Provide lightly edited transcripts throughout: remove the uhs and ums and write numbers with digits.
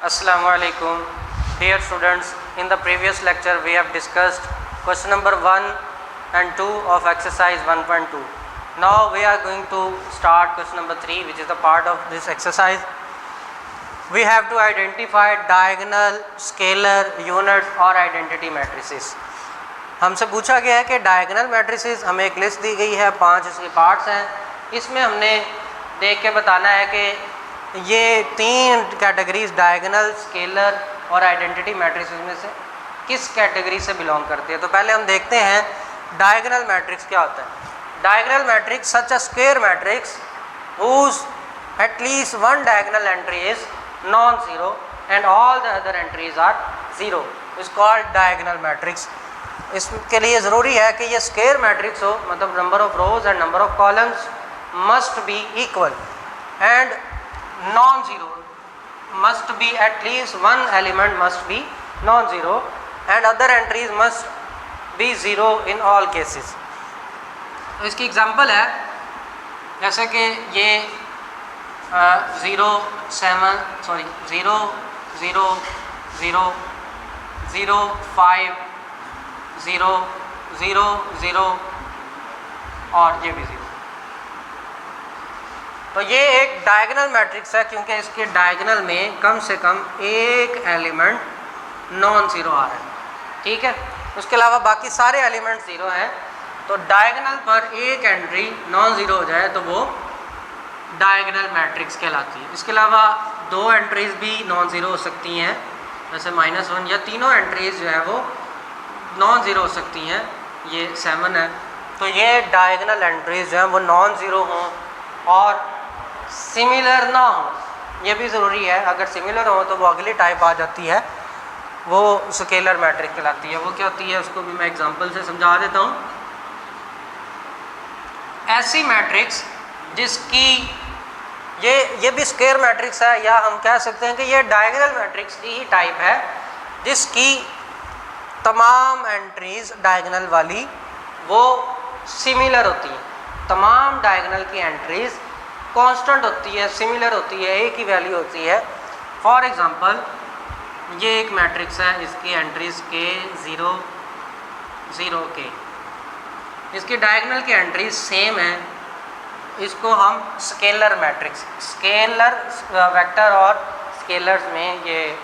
Assalamu alaikum. Dear students, in the previous lecture we have discussed question number 1 and 2 of exercise 1.2. Now we are going to start question number 3, which is the part of this exercise. We have to identify diagonal, scalar, unit और identity matrices. हमसे पूछा गया है कि diagonal matrices, हमें एक list दी गई है, 5 इसके पार्ट्स हैं. इसमें हमने देख के बताना है कि ये 3 कैटेगरीज डायगोनल, स्केलर और आइडेंटिटी मैट्रिसेस में से किस कैटेगरी से बिलोंग करती है. तो पहले हम देखते हैं डायगोनल मैट्रिक्स क्या होता है. Diagonal matrix such a square matrix whose at least one diagonal entry is non-zero and all the other entries are zero is called diagonal matrix. इसके लिए ज़रूरी है कि ये स्क्वायर मैट्रिक्स हो, मतलब number of rose and number of columns must be equal and non zero, must be at least one element must be non zero and other entries must be zero in all cases. तो इसकी example है जैसे कि ये 0 7 sorry 0 0 0 0 5 0 0 0 और ये भी 0. तो ये एक डायगोनल मैट्रिक्स है क्योंकि इसके डायगोनल में कम से कम एक एलिमेंट नॉन ज़ीरो आ रहा है. ठीक है, उसके अलावा बाकी सारे एलिमेंट ज़ीरो हैं. तो डायगोनल पर एक एंट्री नॉन ज़ीरो हो जाए तो वो डायगोनल मैट्रिक्स कहलाती है. इसके अलावा 2 एंट्रीज़ भी नॉन ज़ीरो हो सकती हैं, जैसे -1, या तीनों एंट्रीज़ जो है वो नॉन ज़ीरो हो सकती हैं. ये 7 है. तो ये डायगोनल एंट्रीज जो हैं वो नॉन ज़ीरो हों और सिमिलर ना हो, ये भी ज़रूरी है. अगर सिमिलर हो तो वो अगली टाइप आ जाती है, वो स्केलर मैट्रिक्स कहलाती है. वो क्या होती है उसको भी मैं एग्जांपल से समझा देता हूँ. ऐसी मैट्रिक्स जिसकी ये भी स्क्वायर मैट्रिक्स है, या हम कह सकते हैं कि ये डायगोनल मैट्रिक्स की ही टाइप है जिसकी तमाम एंट्रीज डायगोनल वाली वो सिमिलर होती हैं. तमाम डायगोनल की एंट्रीज कांस्टेंट होती है, सिमिलर होती है, एक ही वैल्यू होती है. फॉर एग्जांपल ये एक मैट्रिक्स है, इसकी एंट्रीज के 0 0 के, इसकी डायगोनल की एंट्रीज सेम है. इसको हम स्केलर मैट्रिक्स, स्केलर वेक्टर और स्केलर्स में ये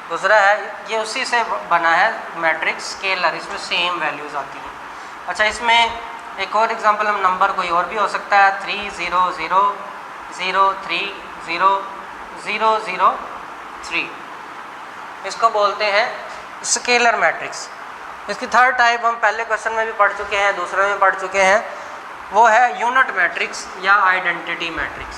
गुजरा है, ये उसी से बना है मैट्रिक्स स्केलर. इसमें सेम वैल्यूज़ आती हैं. अच्छा, इसमें एक और एग्जांपल, हम नंबर कोई और भी हो सकता है, 3 0 0 0 3 0 0 0 3. इसको बोलते हैं स्केलर मैट्रिक्स. इसकी थर्ड टाइप हम पहले क्वेश्चन में भी पढ़ चुके हैं, दूसरे में पढ़ चुके हैं, वो है यूनिट मैट्रिक्स या आइडेंटिटी मैट्रिक्स.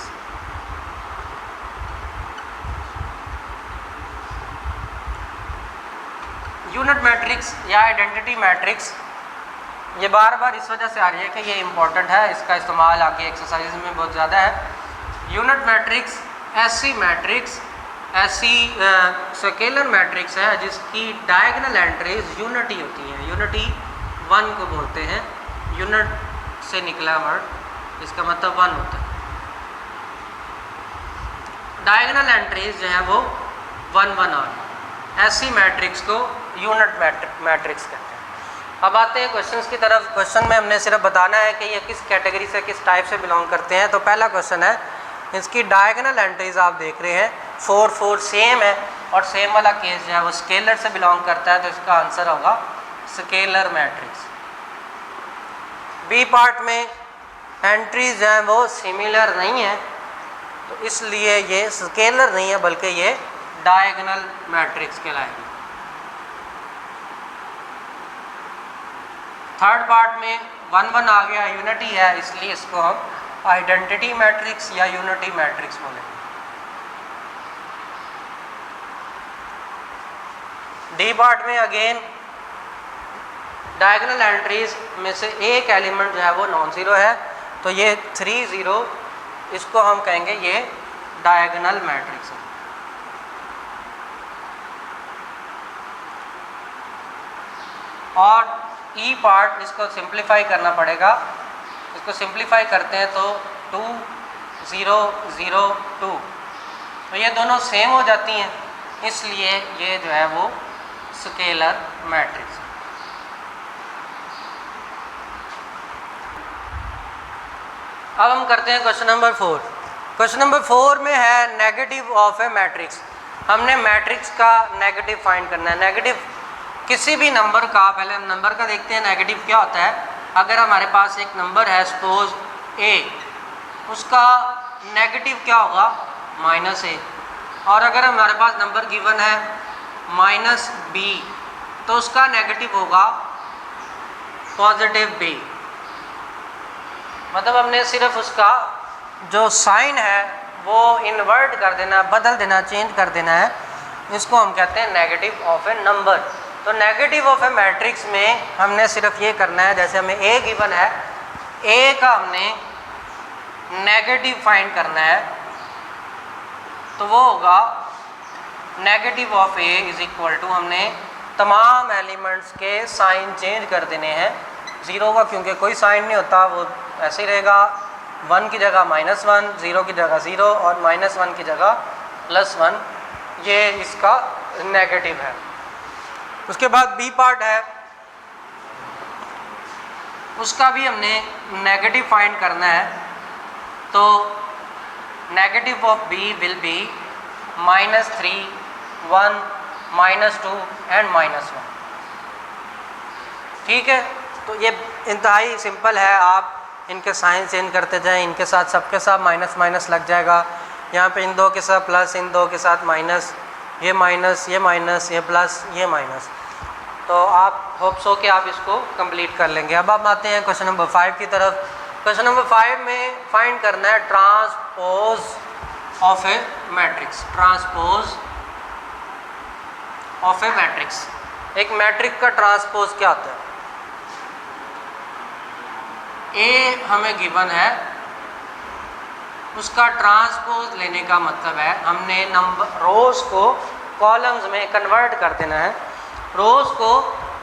यूनिट मैट्रिक्स या आइडेंटिटी मैट्रिक्स ये बार बार इस वजह से आ रही है कि ये इम्पॉर्टेंट है, इसका इस्तेमाल आगे एक्सरसाइज में बहुत ज़्यादा है. यूनिट मैट्रिक्स ऐसी मैट्रिक्स, ऐसी स्केलर मैट्रिक्स है जिसकी डायगोनल एंट्रीज यूनिटी होती हैं. यूनिटी 1 को बोलते हैं, यूनिट से निकला वर्ड, इसका मतलब 1 होता है. डायगोनल एंट्रीज जो है वो 1 1 आ रही. ऐसी मैट्रिक्स को यूनिट मैट्रिक्स कहते हैं. अब आते हैं क्वेश्चंस की तरफ. क्वेश्चन में हमने सिर्फ बताना है कि ये किस कैटेगरी से, किस टाइप से बिलोंग करते हैं. तो पहला क्वेश्चन है, इसकी डायगोनल एंट्रीज आप देख रहे हैं 4 4 सेम है, और सेम वाला केस जो है वो स्केलर से बिलोंग करता है, तो इसका आंसर होगा स्केलर मैट्रिक्स. बी पार्ट में एंट्रीज जो हैं वो सिमिलर नहीं है, तो इसलिए ये स्केलर नहीं है बल्कि ये डायगोनल मैट्रिक्स कहलाएगी. थर्ड पार्ट में 1 1 आ गया, यूनिटी है, इसलिए इसको हम आइडेंटिटी मैट्रिक्स या यूनिटी मैट्रिक्स बोलेंगे. डी पार्ट में अगेन डायगोनल एंट्रीज में से एक एलिमेंट जो है वो नॉन ज़ीरो है, तो ये 3 0, इसको हम कहेंगे ये डायगोनल मैट्रिक्स है. और ई पार्ट, इसको सिंप्लीफाई करना पड़ेगा. इसको सिंप्लीफाई करते हैं तो 2 0 0 2, तो ये दोनों सेम हो जाती हैं. इसलिए ये जो है वो स्केलर मैट्रिक्स। अब हम करते हैं क्वेश्चन नंबर 4। क्वेश्चन नंबर 4 में है नेगेटिव ऑफ ए मैट्रिक्स। हमने मैट्रिक्स का नेगेटिव फाइंड करना है। नेगेटिव किसी भी नंबर का, पहले हम नंबर का देखते हैं नेगेटिव क्या होता है। अगर हमारे पास एक नंबर है सपोज a, उसका नेगेटिव क्या होगा -a, और अगर हमारे पास नंबर गिवन है -b तो उसका नेगेटिव होगा +b। मतलब हमने सिर्फ उसका जो साइन है वो इन्वर्ट कर देना, बदल देना, चेंज कर देना है। इसको हम कहते हैं नेगेटिव ऑफ ए नंबर। तो नेगेटिव ऑफ ए मैट्रिक्स में हमने सिर्फ ये करना है, जैसे हमें a गिवन है, a का हमने नेगेटिव फाइंड करना है, तो वो होगा negative of a is equal to, हमने तमाम एलिमेंट्स के साइन चेंज कर देने हैं। 0 का क्योंकि कोई साइन नहीं होता, वो ऐसे ही रहेगा। 1 की जगह -1, 0 की जगह 0 और -1 की जगह +1, ये इसका नेगेटिव है। उसके बाद b पार्ट है, उसका भी हमने नेगेटिव फाइंड करना है। तो negative of b will be -3, 1, -2 and -1। ठीक है, तो ये इंतहाई सिंपल है। आप इनके साइन चेंज करते जाएं, इनके साथ सबके साथ माइनस माइनस लग जाएगा। यहाँ पे इन दो के साथ प्लस, इन दो के साथ माइनस, ये माइनस, ये माइनस, ये प्लस, ये माइनस। तो आप होप सो कि आप इसको कंप्लीट कर लेंगे। अब आप आते हैं क्वेश्चन नंबर 5 की तरफ। क्वेश्चन नंबर 5 में फाइंड करना है transpose of A matrix. Transpose of A matrix, एक मैट्रिक्स का ट्रांसपोज क्या होता है। ए हमें गिवन है, उसका ट्रांसपोज लेने का मतलब है हमने नंबर रोज को कॉलम्स में कन्वर्ट कर देना है। रोज को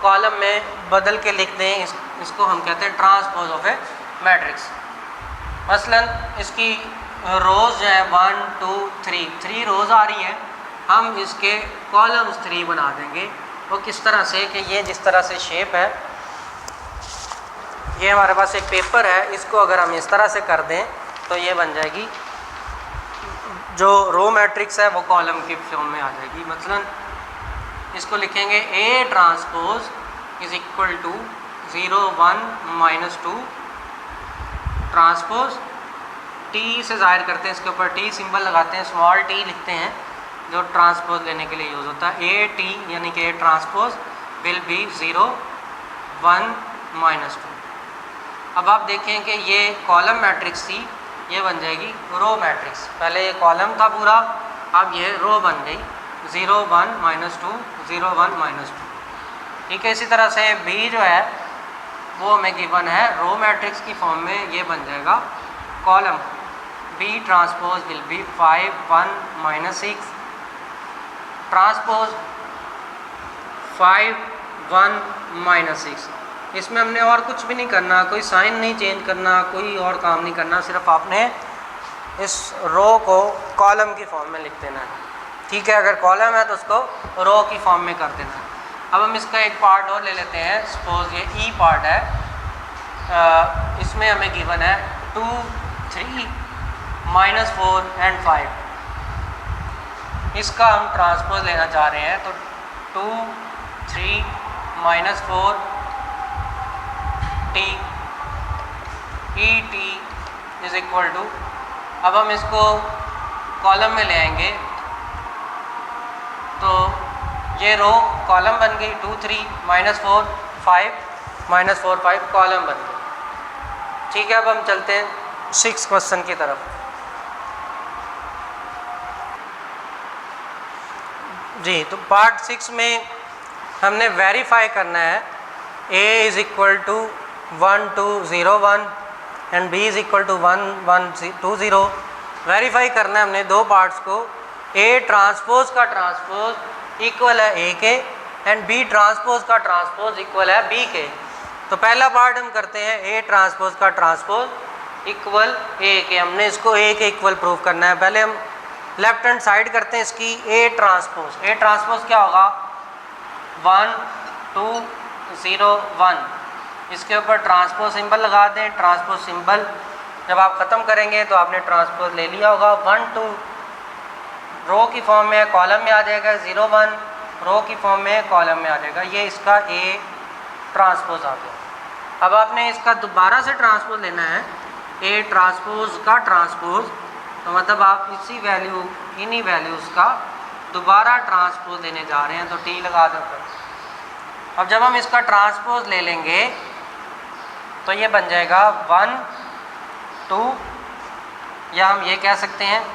कॉलम में बदल के लिख दें, इसको हम कहते हैं ट्रांसपोज ऑफ ए मैट्रिक्स। मसलन इसकी रोज जो है 1, 2, 3 रोज आ रही है, हम इसके कॉलम्स 3 बना देंगे। वो किस तरह से कि ये जिस तरह से शेप है, ये हमारे पास एक पेपर है, इसको अगर हम इस तरह से कर दें तो ये बन जाएगी, जो रो मैट्रिक्स है वो कॉलम की फॉर्म में आ जाएगी। मतलब इसको लिखेंगे A transpose is equal to 0, 1, -2 transpose. T से जाहिर करते हैं, इसके ऊपर T सिंबल लगाते हैं, स्मॉल t लिखते हैं, जो ट्रांसपोज लेने के लिए यूज़ होता है। A T यानी कि A ट्रांसपोज विल बी 0, 1, -2। अब आप देखें कि ये कॉलम मैट्रिक्स थी, ये बन जाएगी रो मैट्रिक्स। पहले ये कॉलम था पूरा, अब ये रो बन गई 0, 1, -2, 0, 1, -2। ठीक है, इसी तरह से B जो है वो हमें गिवन है रो मैट्रिक्स की फॉर्म में, ये बन जाएगा column. B transpose will be 5, 1, -6 transpose 5, 1, -6। इसमें हमने और कुछ भी नहीं करना, कोई साइन नहीं चेंज करना, कोई और काम नहीं करना, सिर्फ आपने इस रो को कॉलम की फॉर्म में लिख देना है। ठीक है, अगर कॉलम है तो उसको रो की फॉर्म में कर देना है। अब हम इसका एक पार्ट और ले लेते हैं। सपोज ये ई पार्ट है, इसमें हमें गिवन है 2, 3, -4 एंड 5। इसका हम ट्रांसपोज लेना चाह रहे हैं, तो 2, 3, -4 T E T is equal to, अब हम इसको कॉलम में ले आएंगे तो ये रो कॉलम बन गई 2, 3, -4, 5, -4, 5 कॉलम बन गई। ठीक है, अब हम चलते हैं 6 क्वेश्चन की तरफ। जी, तो पार्ट 6 में हमने वेरीफाई करना है A is equal to 1, 2, 0, 1 and B is equal to 1, 1, 2, 0। Verify करना है हमने दो पार्ट्स को। A ट्रांसपोज का ट्रांसपोज इक्वल है A के एंड B ट्रांसपोज का ट्रांसपोज इक्वल है B के। तो पहला पार्ट हम करते हैं A ट्रांसपोज का ट्रांसपोज इक्वल A के। हमने इसको A के इक्वल प्रूव करना है। पहले हम लेफ्ट हैंड साइड करते हैं इसकी ए ट्रांसपोज। ए ट्रांसपोज क्या होगा 1 2 0 1, इसके ऊपर ट्रांसपोज सिंबल लगा दें। ट्रांसपोज सिंबल जब आप ख़त्म करेंगे तो आपने ट्रांसपोज ले लिया होगा। 1 2 रो की फॉर्म में कॉलम में आ जाएगा, 0 1 रो की फॉर्म में कॉलम में आ जाएगा। ये इसका ए ट्रांसपोज आ गया। अब आपने इसका दोबारा से ट्रांसपोज लेना है, ए ट्रांसपोज का ट्रांसपोज, तो मतलब आप इसी वैल्यू इन्हीं वैल्यूज़ का दोबारा ट्रांसपोज लेने जा रहे हैं, तो टी लगा दो। अब जब हम इसका ट्रांसपोज ले लेंगे तो ये बन जाएगा 1 2, या हम ये कह सकते हैं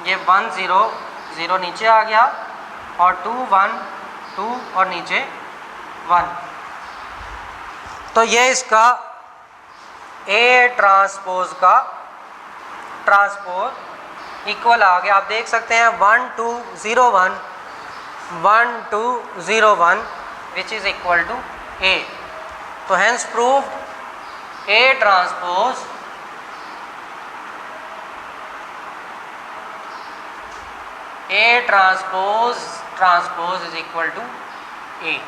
ये 1 0 0 नीचे आ गया और 2 1 2 और नीचे 1, तो ये इसका ए ट्रांसपोज का ट्रांसपोज इक्वल आ गया। आप देख सकते हैं 1 2 0 1 1 2 0 1 which is equal to A. तो hence proved A transpose transpose is equal to A.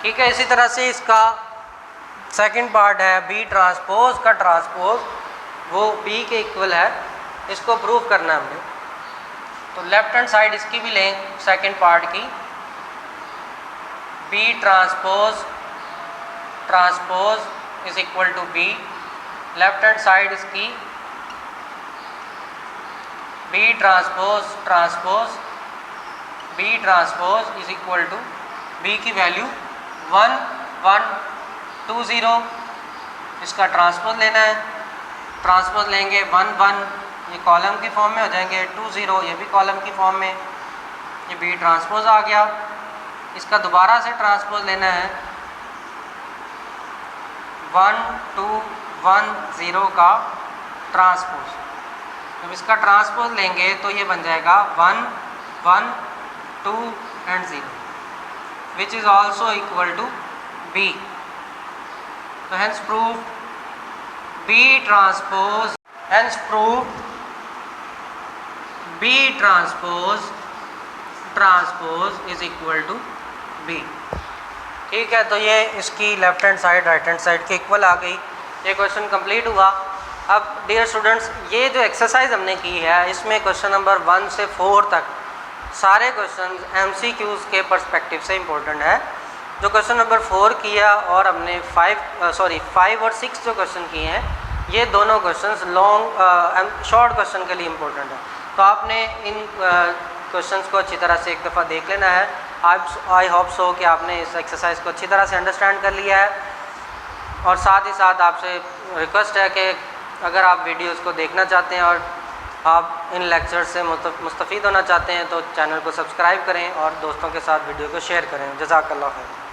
ठीक है, इसी तरह से इसका सेकंड पार्ट है बी ट्रांसपोज का ट्रांसपोज, वो बी के इक्वल है, इसको प्रूव करना है हमने। तो लेफ्ट हैंड साइड इसकी भी लें सेकंड पार्ट की, B transpose is equal to B. Left hand side इसकी B transpose is equal to B की वैल्यू 1 1 2 0, इसका ट्रांसपोज लेना है। ट्रांसपोज लेंगे 1 1, ये कॉलम की फॉर्म में हो जाएंगे, 2 0 ये भी कॉलम की फॉर्म में, ये बी ट्रांसपोज आ गया। इसका दोबारा से ट्रांसपोज लेना है 1 2 1 0 का ट्रांसपोज। जब इसका ट्रांसपोज लेंगे तो ये बन जाएगा 1 1 2 and 0 which is also equal to B. तो hence prove B transpose is equal to B. ठीक है, तो ये इसकी left hand side right hand side के इक्वल आ गई। ये क्वेश्चन कंप्लीट हुआ। अब डियर स्टूडेंट्स, ये जो एक्सरसाइज हमने की है इसमें क्वेश्चन नंबर 1 से 4 तक सारे क्वेश्चन MCQs के पर्सपेक्टिव से इम्पोर्टेंट है। जो क्वेश्चन नंबर 4 किया और हमने 5 और 6 जो क्वेश्चन किए हैं, ये दोनों क्वेश्चंस लॉन्ग शॉर्ट क्वेश्चन के लिए इम्पोर्टेंट है। तो आपने इन क्वेश्चंस को अच्छी तरह से एक दफ़ा देख लेना है। आई होप सो कि आपने इस एक्सरसाइज को अच्छी तरह से अंडरस्टैंड कर लिया है। और साथ ही साथ आपसे रिक्वेस्ट है कि अगर आप वीडियोस को देखना चाहते हैं और आप इन लेक्चर से मुस्तफ़ीद होना चाहते हैं तो चैनल को सब्सक्राइब करें और दोस्तों के साथ वीडियो को शेयर करें। जज़ाकल्लाह खैर।